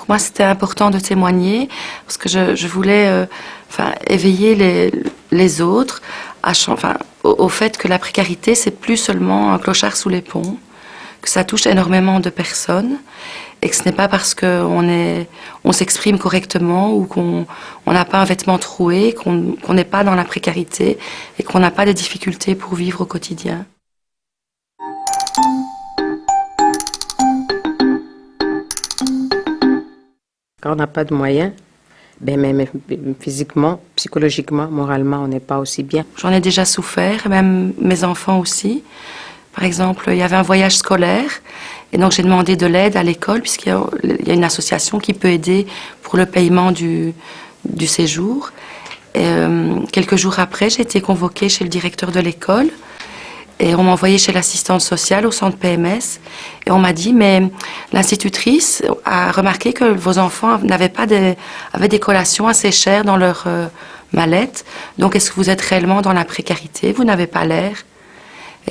moi, c'était important de témoigner parce que je voulais éveiller les autres au fait que la précarité, c'est plus seulement un clochard sous les ponts, que ça touche énormément de personnes et que ce n'est pas parce qu'on s'exprime correctement ou qu'on n'a pas un vêtement troué, qu'on n'est pas dans la précarité et qu'on n'a pas de difficultés pour vivre au quotidien. Quand on n'a pas de moyens, même physiquement, psychologiquement, moralement, on n'est pas aussi bien. J'en ai déjà souffert, même mes enfants aussi. Par exemple, il y avait un voyage scolaire et donc j'ai demandé de l'aide à l'école puisqu'il y a une association qui peut aider pour le paiement du séjour. Et, quelques jours après, j'ai été convoquée chez le directeur de l'école. Et on m'a envoyé chez l'assistante sociale au centre PMS. Et on m'a dit, mais l'institutrice a remarqué que vos enfants avaient des collations assez chères dans leur mallette. Donc, est-ce que vous êtes réellement dans la précarité? Vous n'avez pas l'air.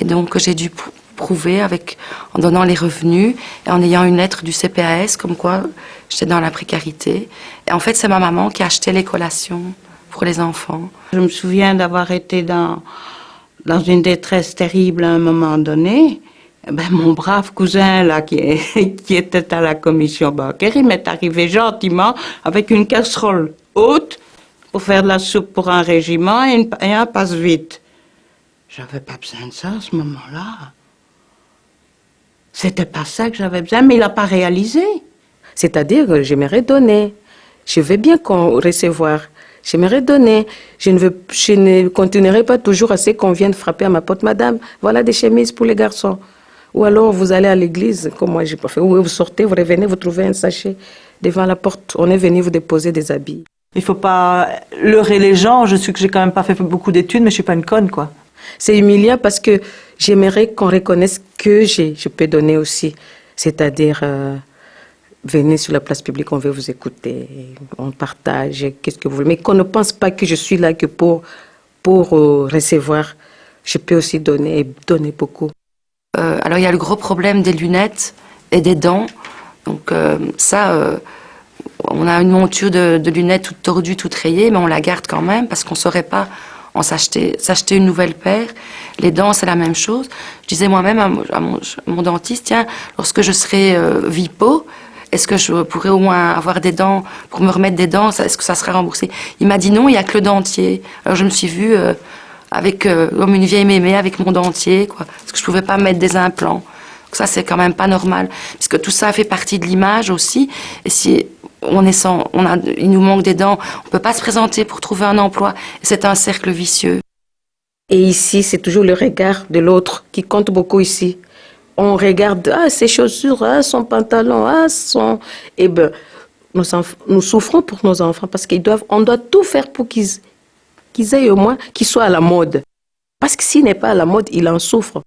Et donc, j'ai dû prouver en donnant les revenus et en ayant une lettre du CPAS comme quoi j'étais dans la précarité. Et en fait, c'est ma maman qui a acheté les collations pour les enfants. Je me souviens d'avoir été dans une détresse terrible à un moment donné. Mon brave cousin là qui était à la commission bancaire, il m'est arrivé gentiment avec une casserole haute pour faire de la soupe pour un régiment et un passe-vite. J'avais pas besoin de ça à ce moment-là. C'était pas ça que j'avais besoin, mais il n'a pas réalisé. C'est-à-dire que j'aimerais donner. Je veux bien recevoir. J'aimerais donner. Je ne continuerai pas toujours à ce qu'on vienne frapper à ma porte. Madame, voilà des chemises pour les garçons. Ou alors vous allez à l'église, comme moi j'ai pas fait. Ou vous sortez, vous revenez, vous trouvez un sachet devant la porte. On est venu vous déposer des habits. Il faut pas leurrer les gens. Je sais que j'ai quand même pas fait beaucoup d'études, mais je suis pas une conne, quoi. C'est humiliant parce que j'aimerais qu'on reconnaisse que je peux donner aussi. C'est-à-dire, venez sur la place publique, on veut vous écouter, on partage, qu'est-ce que vous voulez. Mais qu'on ne pense pas que je suis là que pour recevoir. Je peux aussi donner, et donner beaucoup. Alors, il y a le gros problème des lunettes et des dents. Donc, on a une monture de lunettes toute tordue, toute rayée, mais on la garde quand même parce qu'on ne saurait pas s'acheter une nouvelle paire. Les dents, c'est la même chose. Je disais moi-même à mon dentiste, tiens, lorsque je serai vipo, est-ce que je pourrais au moins avoir des dents, pour me remettre des dents, est-ce que ça serait remboursé? Il m'a dit non, il n'y a que le dentier. Alors je me suis vue comme une vieille mémé avec mon dentier, quoi, parce que je ne pouvais pas mettre des implants. Donc ça, c'est quand même pas normal, puisque tout ça fait partie de l'image aussi. Et si il nous manque des dents, on ne peut pas se présenter pour trouver un emploi. C'est un cercle vicieux. Et ici, c'est toujours le regard de l'autre qui compte beaucoup ici. On regarde, ses chaussures, son pantalon, nous souffrons pour nos enfants parce on doit tout faire pour qu'ils aient au moins, qu'ils soient à la mode. Parce que s'il n'est pas à la mode, il en souffre.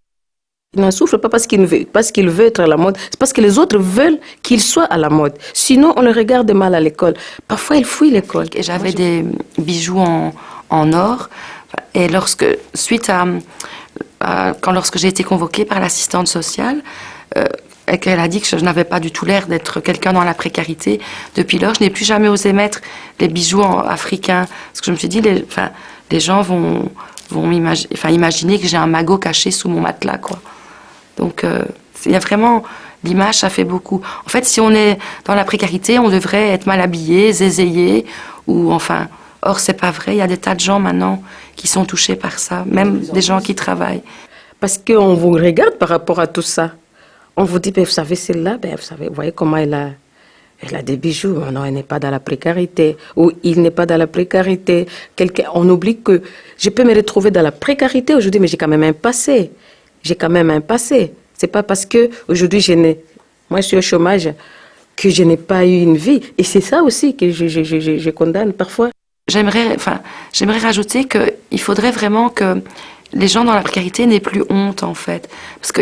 Il n'en souffre pas parce qu'il veut être à la mode, c'est parce que les autres veulent qu'il soit à la mode. Sinon, on le regarde mal à l'école. Parfois, il fuit l'école. Et j'avais des bijoux en or. Et lorsque j'ai été convoquée par l'assistante sociale, et qu'elle a dit que je n'avais pas du tout l'air d'être quelqu'un dans la précarité, depuis lors, je n'ai plus jamais osé mettre les bijoux africains. Parce que je me suis dit, les gens vont imaginer que j'ai un magot caché sous mon matelas, quoi. Donc, il y a vraiment... L'image, ça fait beaucoup. En fait, si on est dans la précarité, on devrait être mal habillé, zézayé, Or, c'est pas vrai. Il y a des tas de gens maintenant qui sont touchés par ça, même des gens qui travaillent. Parce qu'on vous regarde par rapport à tout ça. On vous dit, vous savez, celle-là, vous voyez comment elle a des bijoux. Non, elle n'est pas dans la précarité. Ou il n'est pas dans la précarité. On oublie que je peux me retrouver dans la précarité aujourd'hui, mais j'ai quand même un passé. C'est pas parce que aujourd'hui moi je suis au chômage que je n'ai pas eu une vie. Et c'est ça aussi que je condamne parfois. J'aimerais rajouter qu'il faudrait vraiment que les gens dans la précarité n'aient plus honte, en fait. Parce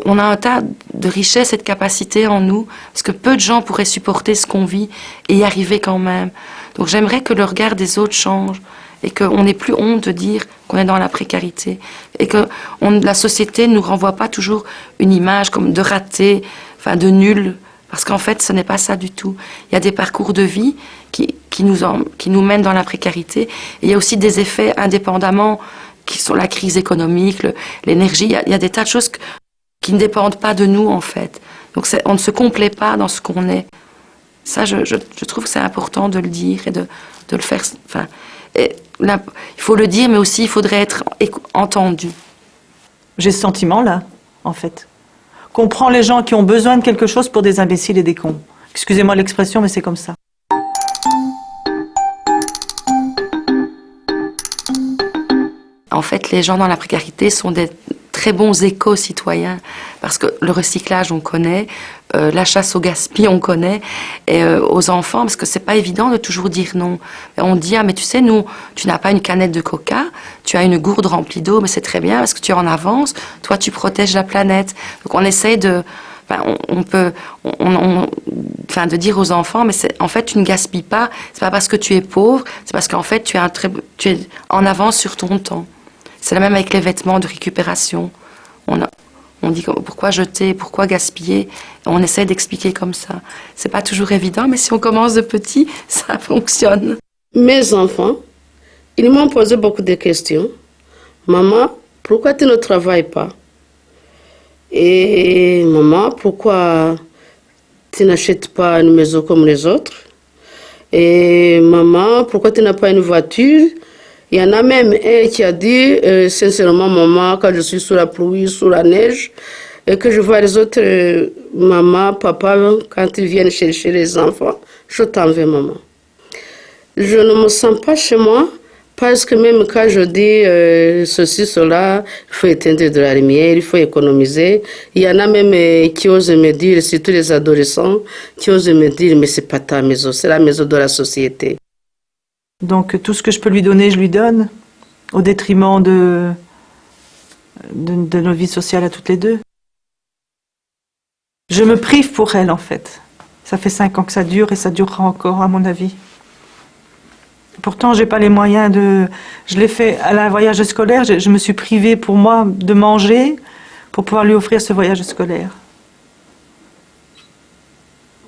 on a un tas de richesses et de capacités en nous, parce que peu de gens pourraient supporter ce qu'on vit et y arriver quand même. Donc j'aimerais que le regard des autres change et qu'on n'ait plus honte de dire qu'on est dans la précarité. Et que la société ne nous renvoie pas toujours une image comme de raté, de nul, Parce qu'en fait, ce n'est pas ça du tout. Il y a des parcours de vie qui nous mènent dans la précarité. Et il y a aussi des effets indépendamment qui sont la crise économique, l'énergie. Il y a des tas de choses qui ne dépendent pas de nous, en fait. Donc on ne se complaît pas dans ce qu'on est. Ça, je trouve que c'est important de le dire et de le faire. Enfin, et là, il faut le dire, mais aussi il faudrait être entendu. J'ai ce sentiment-là, en fait. Qu'on prend les gens qui ont besoin de quelque chose pour des imbéciles et des cons. Excusez-moi l'expression, mais c'est comme ça. En fait, les gens dans la précarité sont des très bons éco-citoyens parce que le recyclage, on connaît, la chasse au gaspillage, on connaît, et aux enfants, parce que c'est pas évident de toujours dire non. Et on dit, ah, mais tu sais, nous, tu n'as pas une canette de coca, tu as une gourde remplie d'eau, mais c'est très bien parce que tu es en avance, toi, tu protèges la planète. Donc, on essaye de... Enfin, de dire aux enfants, mais en fait, tu ne gaspilles pas, c'est pas parce que tu es pauvre, c'est parce qu'en fait, tu es en avance sur ton temps. C'est la même avec les vêtements de récupération. On dit pourquoi jeter, pourquoi gaspiller. On essaie d'expliquer comme ça. C'est pas toujours évident, mais si on commence de petit, ça fonctionne. Mes enfants, ils m'ont posé beaucoup de questions. Maman, pourquoi tu ne travailles pas? Et maman, pourquoi tu n'achètes pas une maison comme les autres? Et maman, pourquoi tu n'as pas une voiture? Il y en a même un qui a dit, sincèrement, maman, quand je suis sous la pluie, sous la neige, et que je vois les autres, maman, papa, quand ils viennent chercher les enfants, je t'en veux, maman. Je ne me sens pas chez moi, parce que même quand je dis ceci, cela, il faut éteindre de la lumière, il faut économiser. Il y en a même qui osent me dire, surtout les adolescents, qui osent me dire, mais c'est pas ta maison, c'est la maison de la société. Donc tout ce que je peux lui donner, je lui donne, au détriment de nos vies sociales à toutes les deux. Je me prive pour elle, en fait. Ça fait 5 ans que ça dure et ça durera encore, à mon avis. Pourtant, j'ai pas les moyens de... Je l'ai fait à un voyage scolaire, je me suis privée pour moi de manger pour pouvoir lui offrir ce voyage scolaire.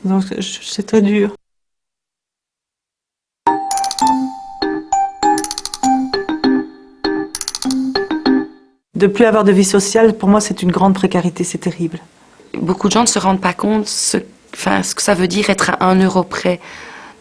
Donc c'est très dur. De plus avoir de vie sociale, pour moi, c'est une grande précarité, c'est terrible. Beaucoup de gens ne se rendent pas compte ce que ça veut dire être à 1 euro près.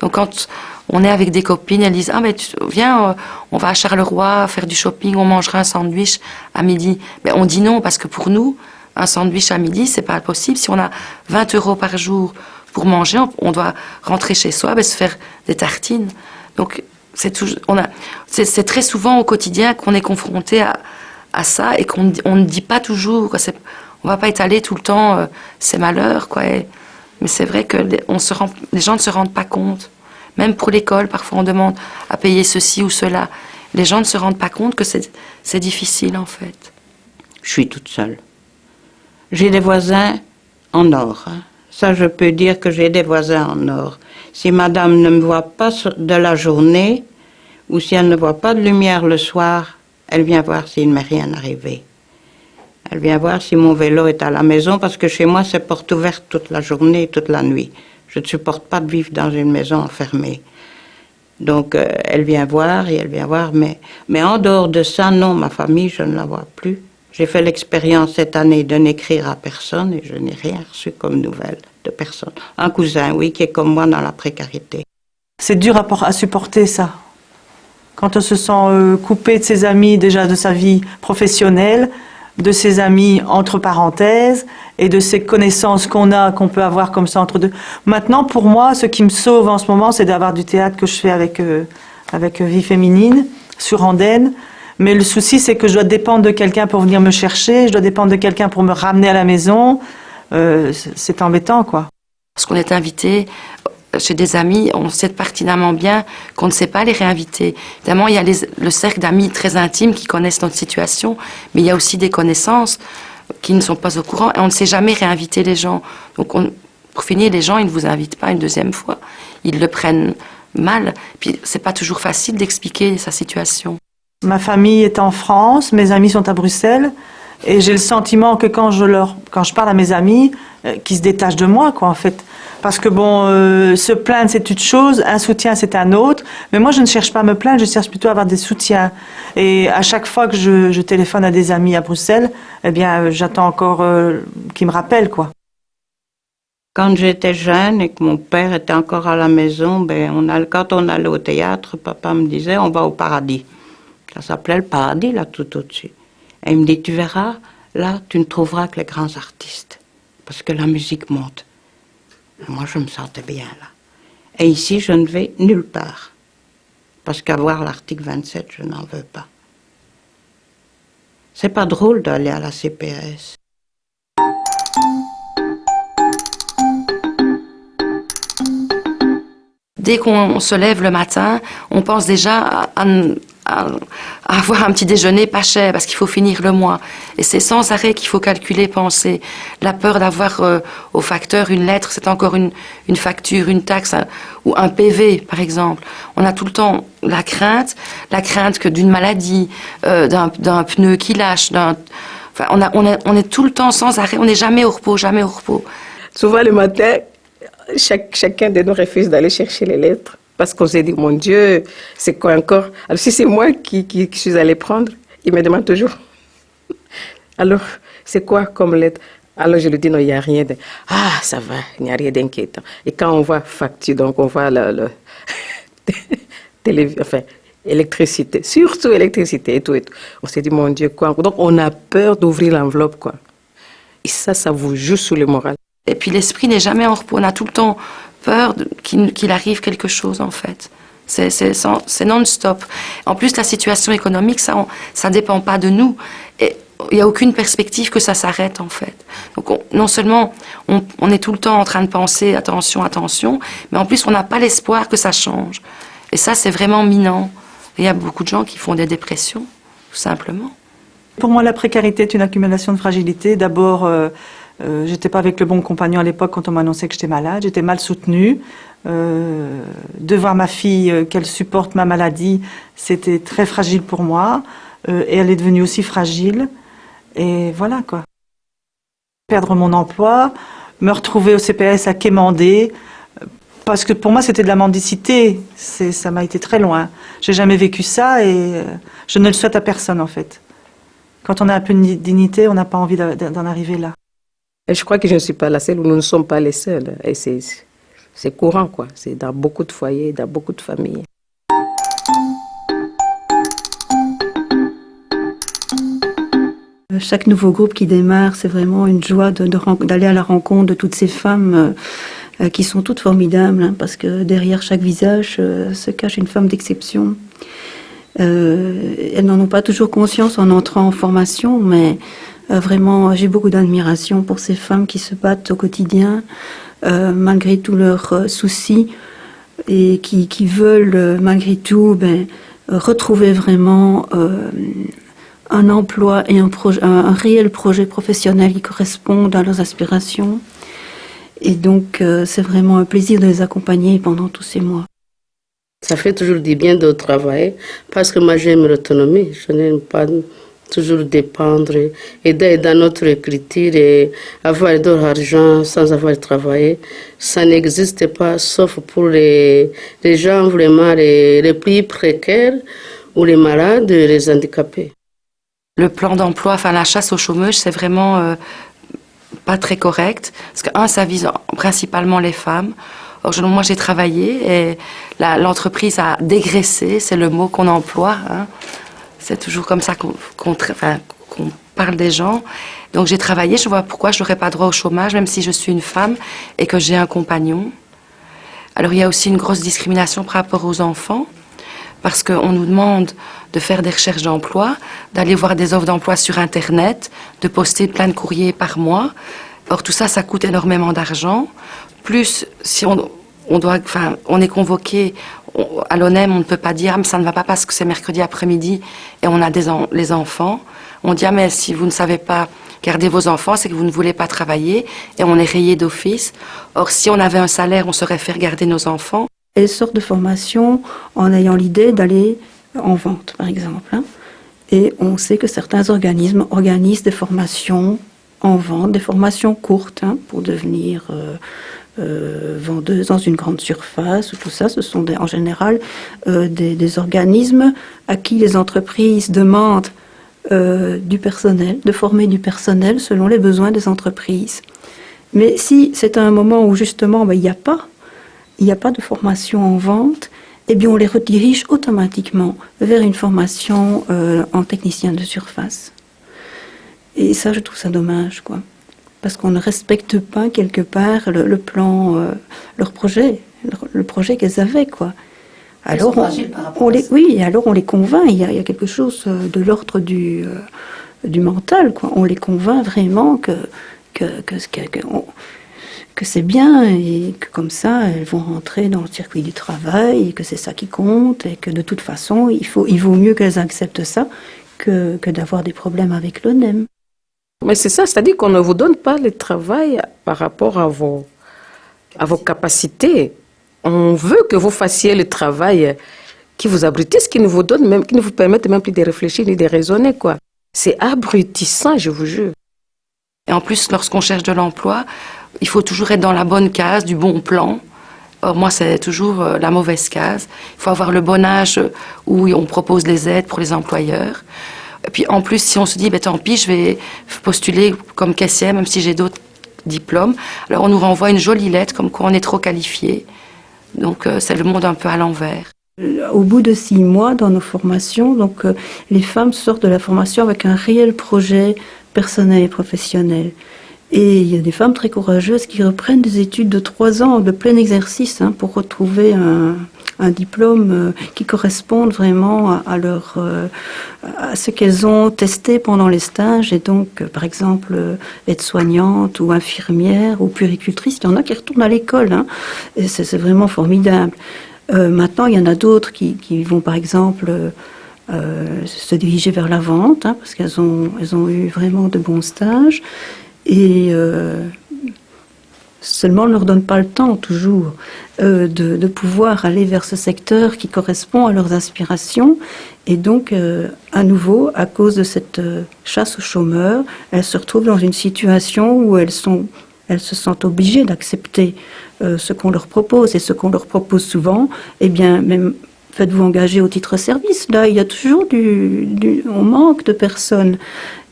Donc quand on est avec des copines, elles disent « Ah, mais viens, on va à Charleroi faire du shopping, on mangera un sandwich à midi. » Mais on dit non, parce que pour nous, un sandwich à midi, c'est pas possible. Si on a 20 € par jour pour manger, on doit rentrer chez soi, se faire des tartines. Donc c'est très souvent au quotidien qu'on est confronté à ça et qu'on ne dit pas toujours. On va pas étaler tout le temps ses malheurs, quoi. Mais c'est vrai que les gens ne se rendent pas compte. Même pour l'école, parfois on demande à payer ceci ou cela. Les gens ne se rendent pas compte que c'est difficile, en fait. Je suis toute seule. J'ai des voisins en or. Ça, je peux dire que j'ai des voisins en or. Si madame ne me voit pas de la journée, ou si elle ne voit pas de lumière le soir, elle vient voir s'il ne m'est rien arrivé. Elle vient voir si mon vélo est à la maison, parce que chez moi, c'est porte ouverte toute la journée et toute la nuit. Je ne supporte pas de vivre dans une maison enfermée. Donc, elle vient voir, mais en dehors de ça, non, ma famille, je ne la vois plus. J'ai fait l'expérience cette année de n'écrire à personne et je n'ai rien reçu comme nouvelle de personne. Un cousin, oui, qui est comme moi dans la précarité. C'est dur à supporter, ça. Quand on se sent coupé de ses amis, déjà de sa vie professionnelle, de ses amis entre parenthèses et de ses connaissances qu'on peut avoir comme ça entre deux. Maintenant, pour moi, ce qui me sauve en ce moment, c'est d'avoir du théâtre que je fais avec Vie Féminine sur Andenne. Mais le souci, c'est que je dois dépendre de quelqu'un pour venir me chercher, je dois dépendre de quelqu'un pour me ramener à la maison. C'est embêtant, quoi. Lorsqu'on est invité chez des amis, on sait pertinemment bien qu'on ne sait pas les réinviter. Évidemment, il y a le cercle d'amis très intimes qui connaissent notre situation, mais il y a aussi des connaissances qui ne sont pas au courant et on ne sait jamais réinviter les gens. Donc, pour finir, les gens, ils ne vous invitent pas une deuxième fois. Ils le prennent mal. Puis, c'est pas toujours facile d'expliquer sa situation. Ma famille est en France, mes amis sont à Bruxelles. Et j'ai le sentiment que quand je parle à mes amis, qu'ils se détachent de moi, quoi, en fait. Parce que bon, se plaindre, c'est une chose, un soutien, c'est un autre. Mais moi, je ne cherche pas à me plaindre, je cherche plutôt à avoir des soutiens. Et à chaque fois que je téléphone à des amis à Bruxelles, eh bien, j'attends encore qu'ils me rappellent, quoi. Quand j'étais jeune et que mon père était encore à la maison, quand on allait au théâtre, papa me disait, on va au paradis. Ça s'appelait le paradis, là, tout au-dessus. Et il me dit, tu verras, là, tu ne trouveras que les grands artistes. Parce que la musique monte. Moi, je me sentais bien là. Et ici, je ne vais nulle part. Parce qu'avoir l'article 27, je n'en veux pas. C'est pas drôle d'aller à la CPS. Dès qu'on se lève le matin, on pense déjà à avoir un petit déjeuner pas cher parce qu'il faut finir le mois. Et c'est sans arrêt qu'il faut calculer, penser. La peur d'avoir au facteur une lettre, c'est encore une facture, une taxe ou un PV, par exemple. On a tout le temps la crainte que d'une maladie, d'un pneu qui lâche. Enfin, on est tout le temps sans arrêt, on n'est jamais au repos, jamais au repos. Souvent le matin, chacun de nous refuse d'aller chercher les lettres. Parce qu'on s'est dit, mon Dieu, c'est quoi encore? Alors si c'est moi qui suis allée prendre, il me demande toujours. Alors, c'est quoi comme lettre? Alors je lui dis, non, il n'y a rien de... Ah, ça va, il n'y a rien d'inquiétant. Et quand on voit facture, donc on voit électricité, surtout électricité et tout. On s'est dit, mon Dieu, quoi? Donc on a peur d'ouvrir l'enveloppe, quoi. Et ça vous joue sur le moral. Et puis l'esprit n'est jamais en repos, on a tout le temps peur qu'il arrive quelque chose, en fait. C'est non-stop. En plus, la situation économique, ça ne dépend pas de nous. Et il n'y a aucune perspective que ça s'arrête, en fait. Donc, non seulement on est tout le temps en train de penser attention, attention, mais en plus, on n'a pas l'espoir que ça change. Et ça, c'est vraiment minant. Il y a beaucoup de gens qui font des dépressions, tout simplement. Pour moi, la précarité est une accumulation de fragilité. D'abord, j'étais pas avec le bon compagnon à l'époque quand on m'a annoncé que j'étais malade. J'étais mal soutenue. De voir ma fille, qu'elle supporte ma maladie, c'était très fragile pour moi. Et elle est devenue aussi fragile. Et voilà, quoi. Perdre mon emploi, me retrouver au CPS à quémander, parce que pour moi, c'était de la mendicité. Ça m'a été très loin. J'ai jamais vécu ça et je ne le souhaite à personne, en fait. Quand on a un peu de dignité, on n'a pas envie d'en arriver là. Et je crois que je ne suis pas la seule, ou nous ne sommes pas les seuls. Et c'est courant, quoi. C'est dans beaucoup de foyers, dans beaucoup de familles. Chaque nouveau groupe qui démarre, c'est vraiment une joie d'aller à la rencontre de toutes ces femmes qui sont toutes formidables, hein, parce que derrière chaque visage se cache une femme d'exception. Elles n'en ont pas toujours conscience en entrant en formation, mais vraiment, j'ai beaucoup d'admiration pour ces femmes qui se battent au quotidien, malgré tous leurs soucis, et qui veulent, malgré tout, retrouver vraiment un emploi et un réel projet professionnel qui correspondent à leurs aspirations. Et donc, c'est vraiment un plaisir de les accompagner pendant tous ces mois. Ça fait toujours du bien de travailler parce que moi j'aime l'autonomie. Je n'aime pas toujours dépendre et d'être dans notre écriture et avoir de l'argent sans avoir travaillé. Ça n'existe pas sauf pour les gens vraiment les plus précaires ou les malades et les handicapés. Le plan d'emploi, enfin la chasse aux chômeurs, c'est vraiment pas très correct. Parce que, ça vise principalement les femmes. Or, moi, j'ai travaillé et l'entreprise a dégraissé, c'est le mot qu'on emploie. Hein. C'est toujours comme ça qu'on parle des gens. Donc, j'ai travaillé, je vois pourquoi je n'aurais pas droit au chômage, même si je suis une femme et que j'ai un compagnon. Alors, il y a aussi une grosse discrimination par rapport aux enfants, parce qu'on nous demande de faire des recherches d'emploi, d'aller voir des offres d'emploi sur Internet, de poster plein de courriers par mois. Or, tout ça, ça coûte énormément d'argent. Plus, si on est convoqué à l'ONEM, on ne peut pas dire « ça ne va pas parce que c'est mercredi après-midi et on a les enfants ». On dit « mais si vous ne savez pas garder vos enfants, c'est que vous ne voulez pas travailler » et on est rayé d'office. Or, si on avait un salaire, on saurait faire garder nos enfants. Elles sortent de formation en ayant l'idée d'aller en vente, par exemple. Hein. Et on sait que certains organismes organisent des formations en vente, des formations courtes pour devenir vendeuse dans une grande surface. Tout ça, ce sont en général des organismes à qui les entreprises demandent du personnel, de former du personnel selon les besoins des entreprises. Mais si c'est à un moment où justement il n'y a pas de formation en vente, eh bien on les redirige automatiquement vers une formation en technicien de surface. Et ça, je trouve ça dommage, quoi. Parce qu'on ne respecte pas quelque part le plan, leur projet, le projet qu'elles avaient, quoi. Alors on les convainc. Il y a quelque chose de l'ordre du mental, quoi. On les convainc vraiment que c'est bien et que comme ça elles vont rentrer dans le circuit du travail et que c'est ça qui compte et que de toute façon il vaut mieux qu'elles acceptent ça que d'avoir des problèmes avec l'ONEM. Mais c'est ça, c'est-à-dire qu'on ne vous donne pas le travail par rapport à vos capacités. On veut que vous fassiez le travail qui vous abrutisse, qui ne vous donne même, qui ne vous permette même plus de réfléchir ni de raisonner, quoi. C'est abrutissant, je vous jure. Et en plus, lorsqu'on cherche de l'emploi, il faut toujours être dans la bonne case, du bon plan. Or, moi, c'est toujours la mauvaise case. Il faut avoir le bon âge où on propose les aides pour les employeurs. Et puis, en plus, si on se dit, tant pis, je vais postuler comme caissière, même si j'ai d'autres diplômes, alors on nous renvoie une jolie lettre comme quoi on est trop qualifié. Donc, c'est le monde un peu à l'envers. Au bout de 6 mois dans nos formations, donc, les femmes sortent de la formation avec un réel projet personnel et professionnel. Et il y a des femmes très courageuses qui reprennent des études de 3 ans de plein exercice pour retrouver un diplôme qui corresponde vraiment à ce qu'elles ont testé pendant les stages. Et donc, par exemple, aide-soignante ou infirmière ou puéricultrice, il y en a qui retournent à l'école. Et c'est vraiment formidable. Maintenant, il y en a d'autres qui vont, par exemple, se diriger vers la vente, parce qu'elles ont eu vraiment de bons stages. Et seulement on ne leur donne pas le temps toujours de pouvoir aller vers ce secteur qui correspond à leurs aspirations. Et donc, à nouveau, à cause de cette chasse aux chômeurs, elles se retrouvent dans une situation où elles se sentent obligées d'accepter ce qu'on leur propose. Et ce qu'on leur propose souvent, eh bien, même faites-vous engager au titre service. Là, il y a toujours on manque de personnes.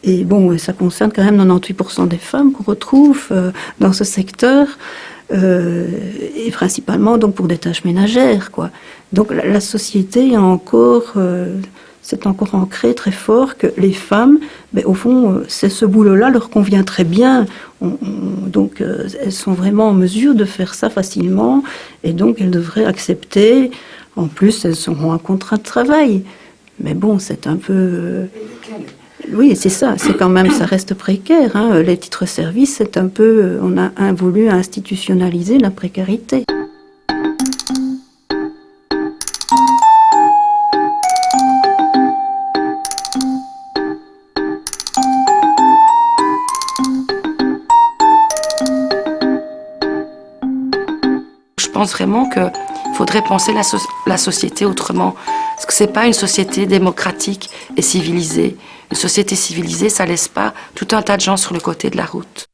Et bon, ça concerne quand même 98% des femmes qu'on retrouve dans ce secteur, et principalement donc pour des tâches ménagères, quoi. Donc la société c'est encore ancré très fort que les femmes, au fond, ce boulot-là leur convient très bien. Donc elles sont vraiment en mesure de faire ça facilement, et donc elles devraient accepter. En plus, elles auront un contrat de travail. Mais bon, c'est un peu... Oui, c'est ça. C'est quand même, ça reste précaire. Les titres-services, c'est un peu... On a voulu institutionnaliser la précarité. Je pense vraiment qu'il faudrait penser la société autrement. Parce que ce n'est pas une société démocratique et civilisée. Une société civilisée, ça ne laisse pas tout un tas de gens sur le côté de la route.